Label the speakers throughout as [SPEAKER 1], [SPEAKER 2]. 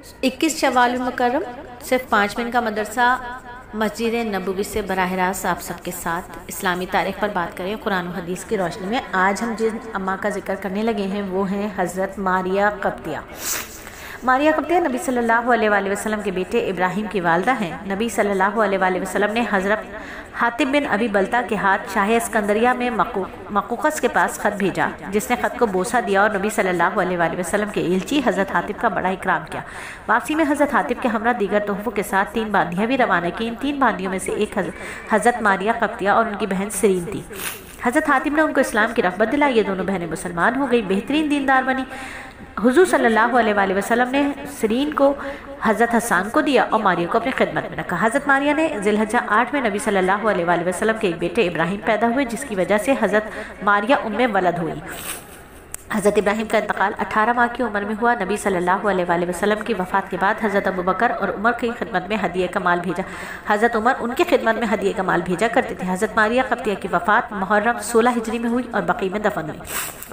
[SPEAKER 1] 21 शवाल मुकर्रम सिर्फ 5 मिनट का मदरसा मस्जिद नबवी से बराह रास्त आप सबके साथ इस्लामी तारीख़ पर बात करें कुरान और हदीस की रोशनी में। आज हम जिन अम्मा का जिक्र करने लगे हैं वो हैं हज़रत मारिया क़ब्तिया। मारिया क़ब्तिया नबी सल्लल्लाहु अलैहि वसल्लम के बेटे इब्राहिम की वालदा हैं। नबी सल्लल्लाहु अलैहि वसल्लम ने हज़रत हातिब बिन अबी बलता के हाथ शाह इस्कंदरिया में मक़ूक़स के पास ख़त भेजा, जिसने ख़त को बोसा दिया और नबी सल्लल्लाहु अलैहि वसल्लम के एलची हज़रत हातिब का बड़ा इकराम किया। वापसी में हज़रत हातिब के हमरा दीगर तोहफ़ों के साथ 3 बांदियाँ भी रवाना की। इन 3 बांदियों में से एक हज़रत मारिया क़ब्तिया और उनकी बहन सरीन थी। हज़रत हातिब ने उनको इस्लाम की रग़बत दिलाई। ये दोनों बहनें मुसलमान हो गई, बेहतरीन दीनदार बनी। हुज़ूर सल्लल्लाहु अलैहि वसल्लम ने सरीन को हज़रत हसन को दिया और मारिया को अपनी खिदमत में रखा। हज़रत मारिया ने ज़िलहज्जा 8 में नबी सल्लल्लाहु अलैहि वसल्लम के एक बेटे इब्राहिम पैदा हुए, जिसकी वजह से हज़रत मारिया उम्मे वलद हुई। हज़रत इब्राहिम का इंतकाल 18 माह की उम्र में हुआ। नबी सल्लल्लाहु अलैहि वसल्लम की वफ़ात के बाद हज़रत अबू बकर और उमर की खिदमत में हदिया का माल भेजा। हज़रत उमर उनकी खिदमत में हदिया का माल भेजा करते थे। हज़रत मारिया क़ब्तिया की वफ़ात मुहर्रम 16 हिजरी में हुई और बक़ी में दफन हुई।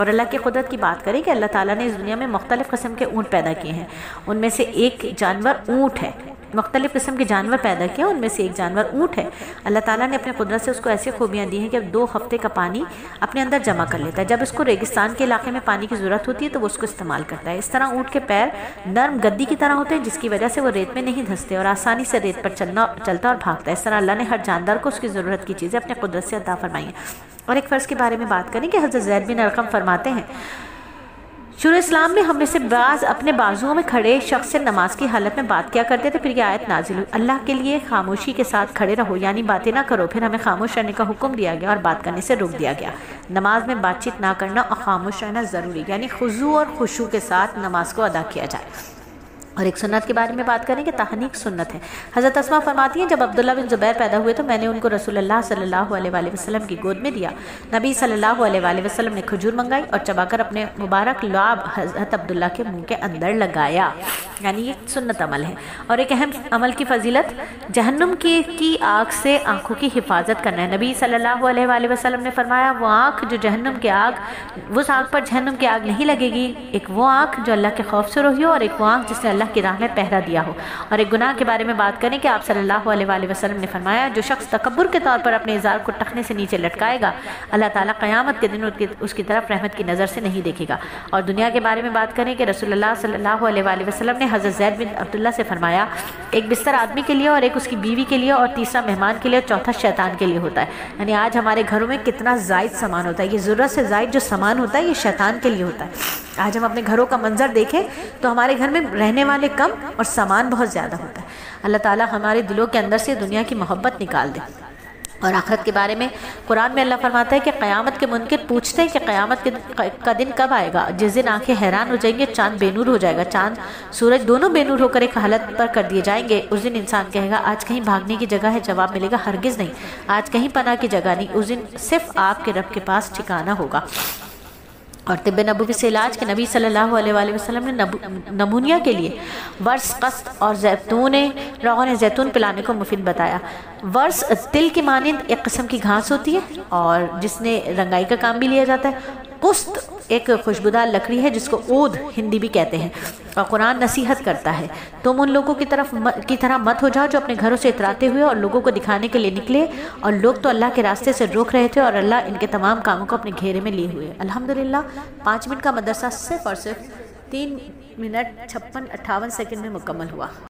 [SPEAKER 1] और अल्लाह की कुदरत की बात करें कि अल्लाह ताला ने इस दुनिया में मुख्तलिफ़ किस्म के ऊँट पैदा किए हैं। उनमें से एक जानवर ऊँट है। मुख्तलिफ़ किस्म के जानवर पैदा किए, उनमें से एक जानवर ऊँट है। अल्लाह ताला ने अपने कुदरत से उसको ऐसी खूबियाँ दी हैं कि 2 हफ्ते का पानी अपने अंदर जमा कर लेता है। जब उसको रेगिस्तान के इलाके में पानी की ज़रूरत होती है तो वो उसको इस्तेमाल करता है। इस तरह ऊँट के पैर नरम गद्दी की तरह होते हैं, जिसकी वजह से वो रेत में नहीं धंसते और आसानी से रेत पर चलता और भागता है। इस तरह अल्लाह ने हर जानदार को उसकी ज़रूरत की चीज़ें अपने कुदरत से अता फरमाई हैं। और एक फ़र्ज़ के बारे में बात करें कि हज़रत ज़ैद बिन अरक़म फरमाते हैं, शुरू इस्लाम में हम में से बाज़ अपने बाजुओं में खड़े शख्स से नमाज की हालत में बात किया करते थे। फिर ये आयत नाजिल हुई, अल्लाह के लिए खामोशी के साथ खड़े रहो, यानी बातें ना करो। फिर हमें खामोश रहने का हुक्म दिया गया और बात करने से रोक दिया गया। नमाज में बातचीत ना करना और खामोश रहना ज़रूरी, यानी खुशू और खुशू के साथ नमाज को अदा किया जाए। और एक सुन्नत के बारे में बात करें कि तहनीक सुन्नत है। हज़रत अस्मा फरमाती हैं, जब अब्दुल्ला बिन ज़ुबैर पैदा हुए तो मैंने उनको रसूलुल्लाह सल्लल्लाहु अलैहि वसल्लम की गोद में दिया। नबी सल्लल्लाहु अलैहि वसल्लम ने खजूर मंगाई और चबाकर अपने मुबारक लाब हज़रत अब्दुल्ला के मुंह के अंदर लगाया, यानी ये सुन्नत अमल है। और एक अहम अमल की फजीलत, जहन्नुम की आग से आँखों की हिफाजत करना है। नबी सल्लल्लाहु अलैहि वसल्लम ने फरमाया, वो आँख जो जहन्नुम की आग, उस आँख पर जहन्नुम की आग नहीं लगेगी। एक वो आँख जो अल्लाह के खौफ से रोही हो और एक वो आँख जिसने अल्लाह की राह में पहरा दिया हो। और एक गुनाह के बारे में बात करें कि आप सल्लल्लाहु अलैहि वसल्लम ने फरमाया, जो शख्स तकब्बुर के तौर पर अपने इज़ार को टखने से नीचे लटकाएगा, अल्लाह ताला क़यामत के दिन उसकी तरफ रहमत की नज़र से नहीं देखेगा। और दुनिया के बारे में बात करें कि रसूलुल्लाह सल्लल्लाहु अलैहि वसल्लम ने हज़रत ज़ैद बिन अब्दुल्ला से फरमाया, एक बिस्तर आदमी के लिए और एक उसकी बीवी के लिए और तीसरा मेहमान के लिए और चौथा शैतान के लिए होता है। यानी आज हमारे घरों में कितना ज़ायद सामान होता है, ये ज़रूरत से ज़ायद जो सामान होता है ये शैतान के लिए होता है। आज हम अपने घरों का मंजर देखें तो हमारे घर में रहने वाले कम और सामान बहुत ज़्यादा होता है। अल्लाह ताला हमारे दिलों के अंदर से दुनिया की मोहब्बत निकाल दे। और आखिरत के बारे में कुरान में अल्लाह फरमाता है कि क़यामत के मुनकिर पूछते हैं कि क़यामत का दिन कब आएगा, जिस दिन आंखें हैरान हो जाएंगे, चाँद बेनूर हो जाएगा, चाँद सूरज दोनों बेनूर होकर एक हालत पर कर दिए जाएंगे। उस दिन इंसान कहेगा, आज कहीं भागने की जगह है? जवाब मिलेगा, हरगिज़ नहीं। आज कहीं पनाह की जगह नहीं। उस दिन सिर्फ आपके रब के पास ठिकाना होगा। और तिब्ब नबवी से इलाज के नबी सल्लल्लाहु अलैहि वसल्लम ने नमूनिया के लिए वर्स, कस्त और रोग़न ज़ैतून पिलाने को मुफीद बताया। वर्स तिल की मानिंद एक किस्म की घास होती है और जिसने रंगाई का काम भी लिया जाता है। कुस्त एक खुशबूदार लकड़ी है जिसको ऊद हिंदी भी कहते हैं। और कुरान नसीहत करता है, तुम उन लोगों की तरह मत हो जाओ जो अपने घरों से इतराते हुए और लोगों को दिखाने के लिए निकले, और लोग तो अल्लाह के रास्ते से रोक रहे थे और अल्लाह इनके तमाम कामों को अपने घेरे में लिए हुए। अल्हम्दुलिल्लाह 5 मिनट का मदरसा सिर्फ और सिर्फ 3 मिनट 56-58 सेकंड में मुकम्मल हुआ।